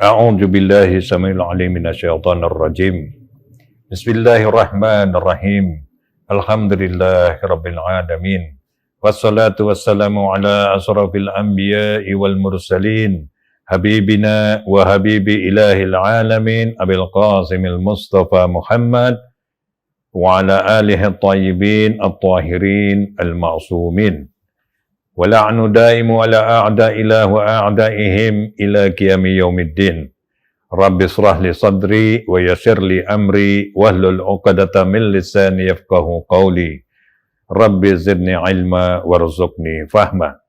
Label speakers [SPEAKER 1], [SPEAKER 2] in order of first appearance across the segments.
[SPEAKER 1] A'udzu billahi samil alim minasyaitonir rajim. Bismillahirrahmanirrahim. Alhamdulillahirabbil alamin. Wassalatu wassalamu ala asrafil anbiya'i wal mursalin. Habibina wa habibi ilahil alamin Abil Qasimil Mustafa Muhammad wa ala alihi at-tayyibin at-tahirin al-ma'sumin. Wala'nu daimu ala a'da'illah wa a'da'ihim ila qiyami yaumiddin. Rabbi israh li sadri wa yassir li amri wahlul 'uqdatam min lisani yafqahu qawli. Rabbi zidni ilma warzuqni fahma.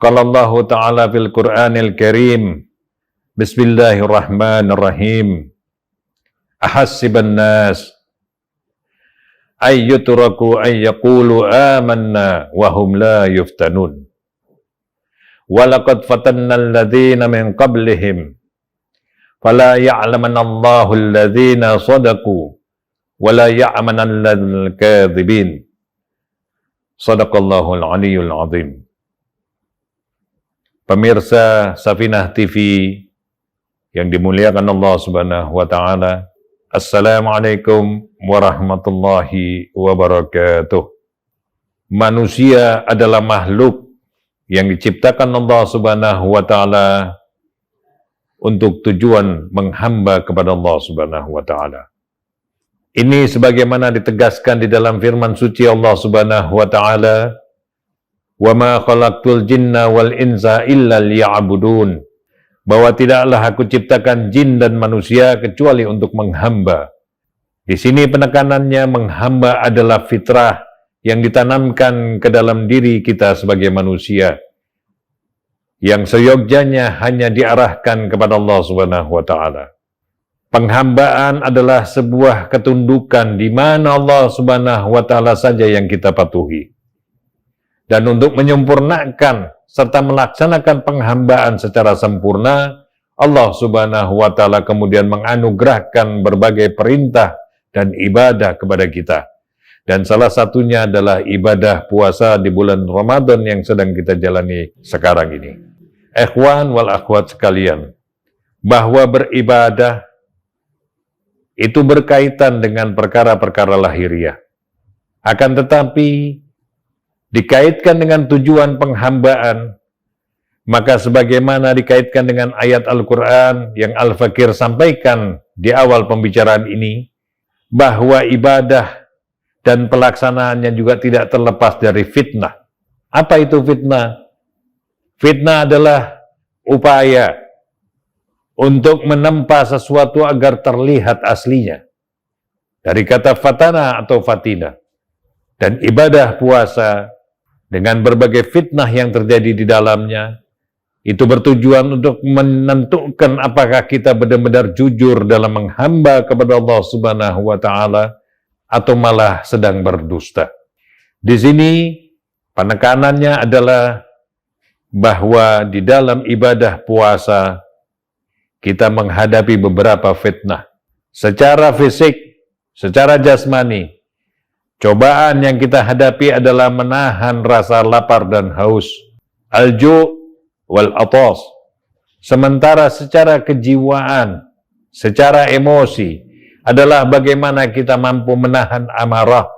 [SPEAKER 1] Qala Allah Ta'ala fil Qur'anil Karim. Bismillahirrahmanirrahim. Ahasiban nas ayyutraku ayyaqulu amanna wa hum la yuftanun. Walaqad fatanna alladhina min qablihim fala ya'lamanna Allahu alladhina sadaqu wa la ya'lamanna al-kadhibin. Shadaqallahul aliyyul azim. Pemirsa Safinah TV yang dimuliakan Allah Subhanahu wa taala, Assalamualaikum warahmatullahi wabarakatuh. Manusia adalah makhluk yang diciptakan Allah Subhanahu wa taala untuk tujuan menghamba kepada Allah Subhanahu wa taala. Ini sebagaimana ditegaskan di dalam firman suci Allah Subhanahu wa taala, "Wa ma khalaqtul jinna wal insa illa liya'budun." Bahwa tidaklah aku ciptakan jin dan manusia kecuali untuk menghamba. Di sini penekanannya menghamba adalah fitrah yang ditanamkan ke dalam diri kita sebagai manusia, yang seyogyanya hanya diarahkan kepada Allah Subhanahu wa taala. Penghambaan adalah sebuah ketundukan di mana Allah Subhanahu wa taala saja yang kita patuhi. Dan untuk menyempurnakan serta melaksanakan penghambaan secara sempurna, Allah Subhanahu wa taala kemudian menganugerahkan berbagai perintah dan ibadah kepada kita. Dan salah satunya adalah ibadah puasa di bulan Ramadan yang sedang kita jalani sekarang ini. Ikhwan wal akhwat sekalian, bahwa beribadah itu berkaitan dengan perkara-perkara lahiriah. Akan tetapi dikaitkan dengan tujuan penghambaan, maka sebagaimana dikaitkan dengan ayat Al-Quran yang Al-Fakir sampaikan di awal pembicaraan ini, bahwa ibadah dan pelaksanaannya juga tidak terlepas dari fitnah. Apa itu fitnah? Fitnah adalah upaya untuk menempa sesuatu agar terlihat aslinya. Dari kata fatana atau fatina. Dan ibadah puasa dengan berbagai fitnah yang terjadi di dalamnya, itu bertujuan untuk menentukan apakah kita benar-benar jujur dalam menghamba kepada Allah Subhanahu wa taala atau malah sedang berdusta. Di sini penekanannya adalah bahwa di dalam ibadah puasa kita menghadapi beberapa fitnah secara fisik, secara jasmani. Cobaan yang kita hadapi adalah menahan rasa lapar dan haus, al-ju' wal atas. Sementara secara kejiwaan, secara emosi, adalah bagaimana kita mampu menahan amarah,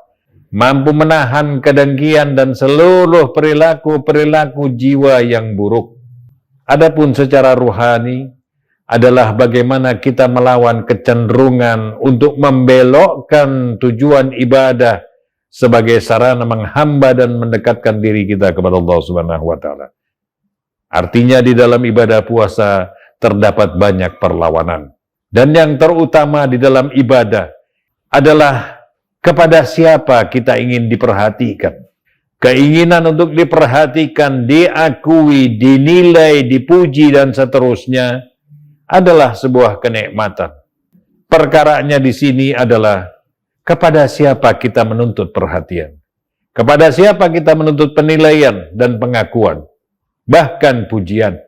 [SPEAKER 1] mampu menahan kedengkian dan seluruh perilaku-perilaku jiwa yang buruk. Adapun secara ruhani, adalah bagaimana kita melawan kecenderungan untuk membelokkan tujuan ibadah sebagai sarana menghamba dan mendekatkan diri kita kepada Allah Subhanahu wa taala. Artinya di dalam ibadah puasa terdapat banyak perlawanan. Dan yang terutama di dalam ibadah adalah kepada siapa kita ingin diperhatikan. Keinginan untuk diperhatikan, diakui, dinilai, dipuji dan seterusnya adalah sebuah kenikmatan. Perkaranya di sini adalah kepada siapa kita menuntut perhatian, kepada siapa kita menuntut penilaian dan pengakuan, bahkan pujian.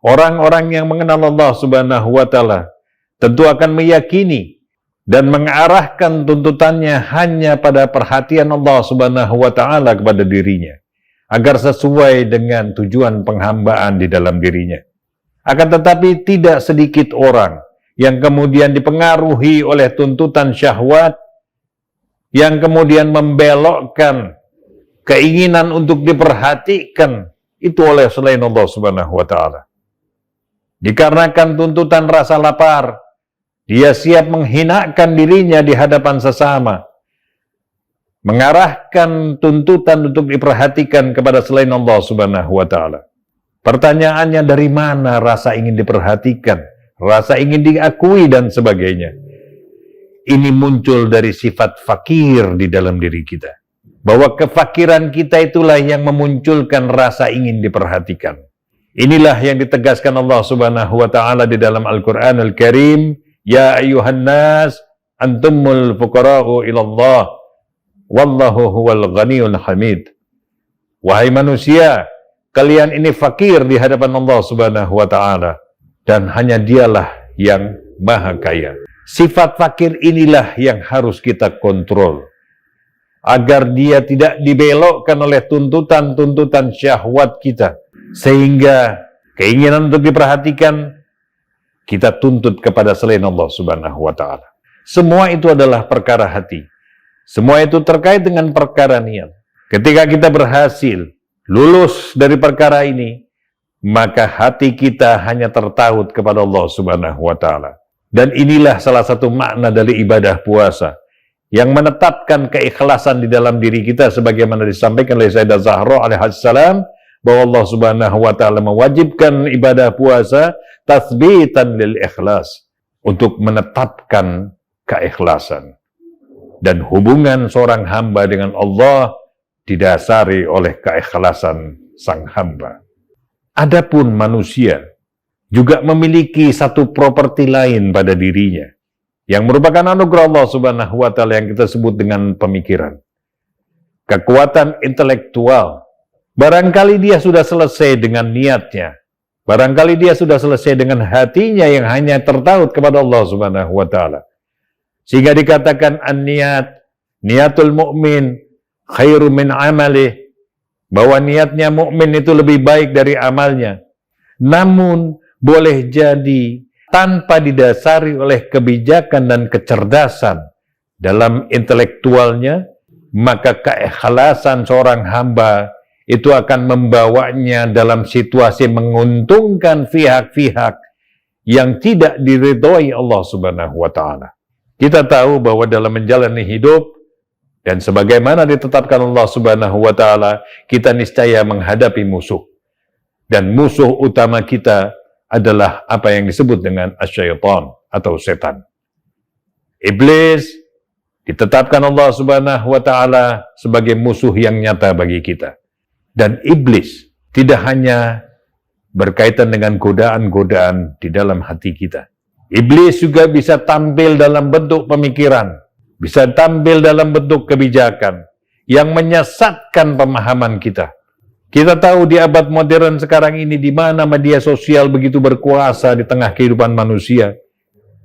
[SPEAKER 1] Orang-orang yang mengenal Allah Subhanahu wa taala tentu akan meyakini dan mengarahkan tuntutannya hanya pada perhatian Allah Subhanahu wa taala kepada dirinya, agar sesuai dengan tujuan penghambaan di dalam dirinya. Akan tetapi tidak sedikit orang yang kemudian dipengaruhi oleh tuntutan syahwat, yang kemudian membelokkan keinginan untuk diperhatikan itu oleh selain Allah Subhanahu wa Ta'ala. Dikarenakan tuntutan rasa lapar, dia siap menghinakan dirinya di hadapan sesama, mengarahkan tuntutan untuk diperhatikan kepada selain Allah Subhanahu wa Ta'ala. Pertanyaannya, dari mana rasa ingin diperhatikan, rasa ingin diakui dan sebagainya? Ini muncul dari sifat fakir di dalam diri kita. Bahwa kefakiran kita itulah yang memunculkan rasa ingin diperhatikan. Inilah yang ditegaskan Allah Subhanahu wa Ta'ala di dalam Al-Qur'anul Karim, ya ayyuhan nas antumul fuqara'u ilallah wallahu huwal ghaniyul hamid. Wahai manusia, kalian ini fakir di hadapan Allah Subhanahu wa Ta'ala, dan hanya Dialah yang maha kaya. Sifat fakir inilah yang harus kita kontrol, agar dia tidak dibelokkan oleh tuntutan-tuntutan syahwat kita, sehingga keinginan untuk diperhatikan kita tuntut kepada selain Allah Subhanahu wa Ta'ala. Semua itu adalah perkara hati. Semua itu terkait dengan perkara niat. Ketika kita berhasil lulus dari perkara ini, maka hati kita hanya tertaut kepada Allah Subhanahu wa Ta'ala. Dan inilah salah satu makna dari ibadah puasa, yang menetapkan keikhlasan di dalam diri kita, sebagaimana disampaikan oleh Sayyidah Zahra alaihissalam, bahwa Allah Subhanahu wa Ta'ala mewajibkan ibadah puasa tathbitan lil ikhlas, untuk menetapkan keikhlasan. Dan hubungan seorang hamba dengan Allah didasari oleh keikhlasan sang hamba. Adapun manusia juga memiliki satu properti lain pada dirinya, yang merupakan anugerah Allah Subhanahu wa Ta'ala, yang kita sebut dengan pemikiran. Kekuatan intelektual. Barangkali dia sudah selesai dengan niatnya, barangkali dia sudah selesai dengan hatinya yang hanya tertaut kepada Allah Subhanahu wa Ta'ala, sehingga dikatakan an-niat, niatul mu'min khairu min amalih, bahwa niatnya mukmin itu lebih baik dari amalnya. Namun boleh jadi tanpa didasari oleh kebijakan dan kecerdasan dalam intelektualnya, maka keikhlasan seorang hamba itu akan membawanya dalam situasi menguntungkan pihak-pihak yang tidak diridhoi Allah Subhanahu wa Ta'ala. Kita tahu bahwa dalam menjalani hidup, dan sebagaimana ditetapkan Allah Subhanahu wa Ta'ala, kita niscaya menghadapi musuh. Dan musuh utama kita adalah apa yang disebut dengan asyaitan atau setan. Iblis ditetapkan Allah Subhanahu wa Ta'ala sebagai musuh yang nyata bagi kita. Dan iblis tidak hanya berkaitan dengan godaan-godaan di dalam hati kita. Iblis juga bisa tampil dalam bentuk pemikiran, bisa tampil dalam bentuk kebijakan yang menyesatkan pemahaman kita. Kita tahu di abad modern sekarang ini, di mana media sosial begitu berkuasa di tengah kehidupan manusia,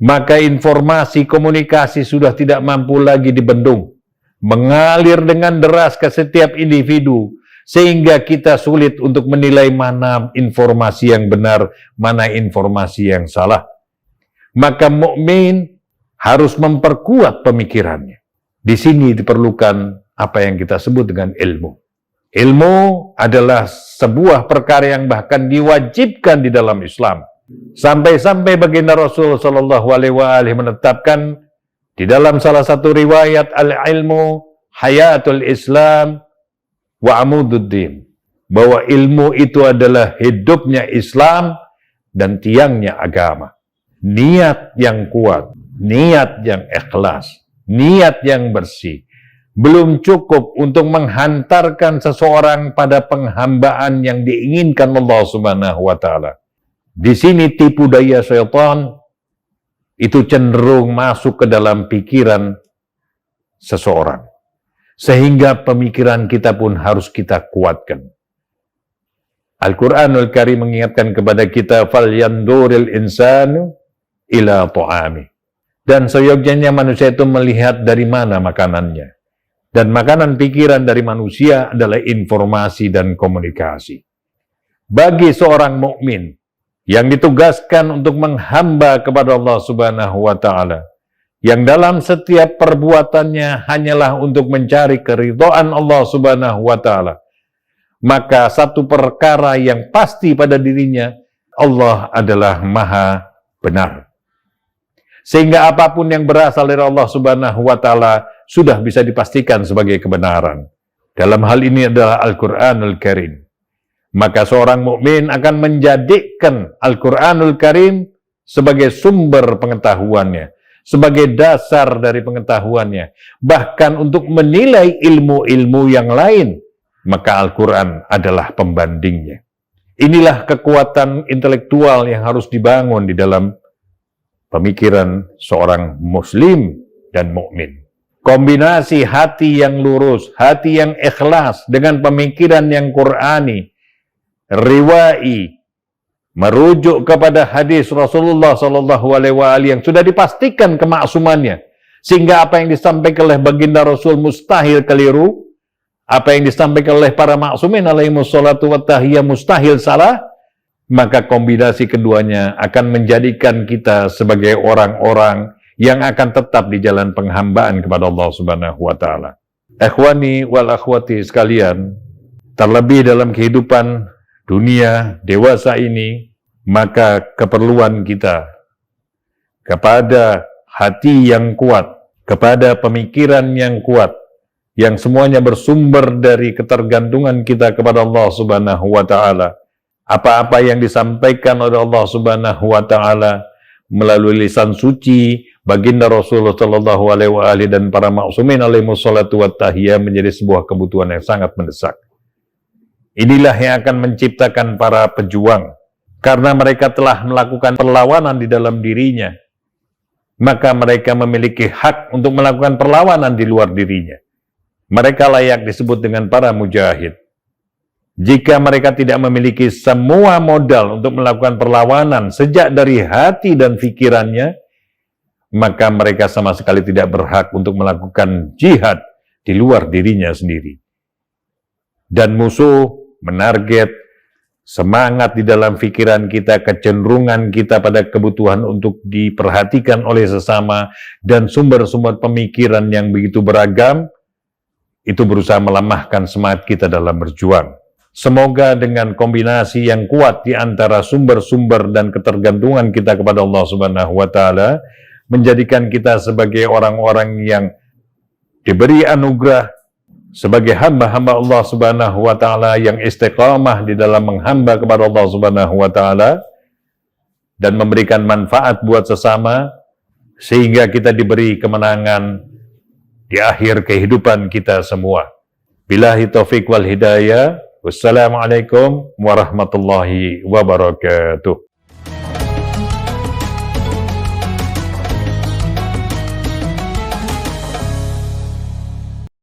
[SPEAKER 1] maka informasi komunikasi sudah tidak mampu lagi dibendung, mengalir dengan deras ke setiap individu, sehingga kita sulit untuk menilai mana informasi yang benar, mana informasi yang salah. Maka mukmin harus memperkuat pemikirannya. Di sini diperlukan apa yang kita sebut dengan ilmu. Ilmu adalah sebuah perkara yang bahkan diwajibkan di dalam Islam. Sampai-sampai baginda Rasul sallallahu alaihi wasallam menetapkan di dalam salah satu riwayat, al-ilmu hayatul Islam wa amududdin, bahwa ilmu itu adalah hidupnya Islam dan tiangnya agama. Niat yang kuat, niat yang ikhlas, niat yang bersih belum cukup untuk menghantarkan seseorang pada penghambaan yang diinginkan Allah Subhanahu wa Ta'ala. Di sini tipu daya syaitan itu cenderung masuk ke dalam pikiran seseorang, sehingga pemikiran kita pun harus kita kuatkan. Al-Quranul Karim mengingatkan kepada kita, فَلْيَنْدُرِ الْإِنسَانُ إِلَى طَعَامِهِ. Dan seyogyanya manusia itu melihat dari mana makanannya. Dan makanan pikiran dari manusia adalah informasi dan komunikasi. Bagi seorang mukmin yang ditugaskan untuk menghamba kepada Allah Subhanahu wa taala, yang dalam setiap perbuatannya hanyalah untuk mencari keridhaan Allah Subhanahu wa taala, maka satu perkara yang pasti pada dirinya, Allah adalah Maha benar. Sehingga apapun yang berasal dari Allah Subhanahu wa taala sudah bisa dipastikan sebagai kebenaran. Dalam hal ini adalah Al-Qur'anul Karim. Maka seorang mukmin akan menjadikan Al-Qur'anul Karim sebagai sumber pengetahuannya, sebagai dasar dari pengetahuannya, bahkan untuk menilai ilmu-ilmu yang lain, maka Al-Quran adalah pembandingnya. Inilah kekuatan intelektual yang harus dibangun di dalam pemikiran seorang muslim dan mukmin. Kombinasi hati yang lurus, hati yang ikhlas dengan pemikiran yang Qur'ani, riwai, merujuk kepada hadis Rasulullah SAW yang sudah dipastikan kemaksumannya, sehingga apa yang disampaikan oleh baginda Rasul mustahil keliru, apa yang disampaikan oleh para maksumin alaihimus salatu wa tahiyyah mustahil salah, maka kombinasi keduanya akan menjadikan kita sebagai orang-orang yang akan tetap di jalan penghambaan kepada Allah Subhanahu wa taala. Ikhwani wal akhwati sekalian, terlebih dalam kehidupan dunia dewasa ini, maka keperluan kita kepada hati yang kuat, kepada pemikiran yang kuat, yang semuanya bersumber dari ketergantungan kita kepada Allah Subhanahu wa taala. Apa-apa yang disampaikan oleh Allah Subhanahu wa taala melalui lisan suci baginda Rasulullah sallallahu alaihi wasallam dan para maksumin alaihimus salatu wat tahiyyah menjadi sebuah kebutuhan yang sangat mendesak. Inilah yang akan menciptakan para pejuang, karena mereka telah melakukan perlawanan di dalam dirinya, maka mereka memiliki hak untuk melakukan perlawanan di luar dirinya. Mereka layak disebut dengan para mujahid. Jika mereka tidak memiliki semua modal untuk melakukan perlawanan sejak dari hati dan pikirannya, maka mereka sama sekali tidak berhak untuk melakukan jihad di luar dirinya sendiri. Dan musuh menarget semangat di dalam pikiran kita, kecenderungan kita pada kebutuhan untuk diperhatikan oleh sesama, dan sumber-sumber pemikiran yang begitu beragam, itu berusaha melemahkan semangat kita dalam berjuang. Semoga dengan kombinasi yang kuat di antara sumber-sumber dan ketergantungan kita kepada Allah Subhanahu wa taala menjadikan kita sebagai orang-orang yang diberi anugerah sebagai hamba-hamba Allah Subhanahu wa taala yang istiqamah di dalam menghamba kepada Allah Subhanahu wa taala dan memberikan manfaat buat sesama, sehingga kita diberi kemenangan di akhir kehidupan kita semua. Billahi taufiq wal hidayah. Wassalamualaikum warahmatullahi wabarakatuh.